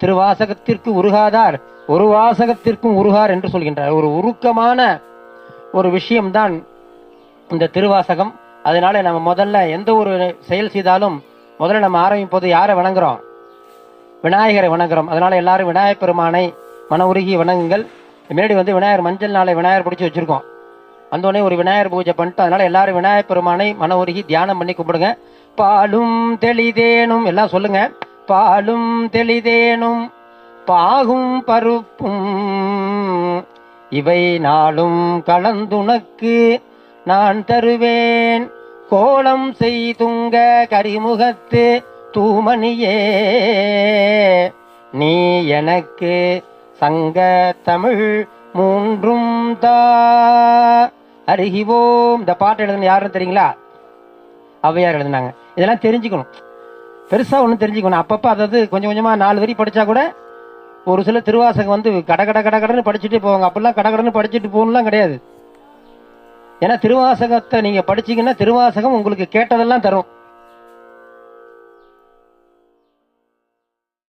திருவாசகத்திற்கு உருகாதார் ஒரு வாசகத்திற்கும் உருகார் என்று சொல்கின்றார். ஒரு உருக்கமான ஒரு விஷயம்தான் இந்த திருவாசகம். அதனால நம்ம முதல்ல எந்த ஒரு செயல் செய்தாலும் முதல்ல நம்ம ஆரம்பிப்போது யாரை வணங்குறோம்? விநாயகரை வணங்குறோம். அதனால எல்லாரும் விநாயகர் பெருமானை மன உருகி வணங்குங்கள். முன்னாடி விநாயகர் மஞ்சள் நாளை விநாயகர் பிடிச்சி வச்சிருக்கோம். அந்தோடனே ஒரு விநாயகர் பூஜை பண்ணிட்டு அதனால எல்லாரும் விநாயகர் பெருமானை மன உருகி தியானம் பண்ணி கும்பிடுங்க. பாலும் தெளிதேனும் எல்லாம் சொல்லுங்க. பாலும் தெளிதேனும் பாகும் பருப்பும் இவை நாளும் கலந்துனக்கு நான் தருவேன் கோலம் செய்துங்க கரிமுகத்து தூமணியே நீ எனக்கு சங்க தமிழ் மூன்றும் தா அருகிவோம். இந்த பாட்டு எழுதுன யாருன்னு தெரியுங்களா? ஔவையார் எழுதுனாங்க. இதெல்லாம் தெரிஞ்சுக்கணும். பெருசா ஒன்றும் தெரிஞ்சுக்கணும். அப்பப்போ அதாவது கொஞ்சம் கொஞ்சமா 4 வரி படிச்சா கூட ஒரு சில திருவாசகம் கடன்னு படிச்சுட்டு போவாங்க. அப்படிலாம் கடன்னு படிச்சுட்டு போகணும்லாம் கிடையாது. ஏன்னா திருவாசகத்தை நீங்க படிச்சீங்கன்னா திருவாசகம் உங்களுக்கு கேட்டதெல்லாம் தரும்.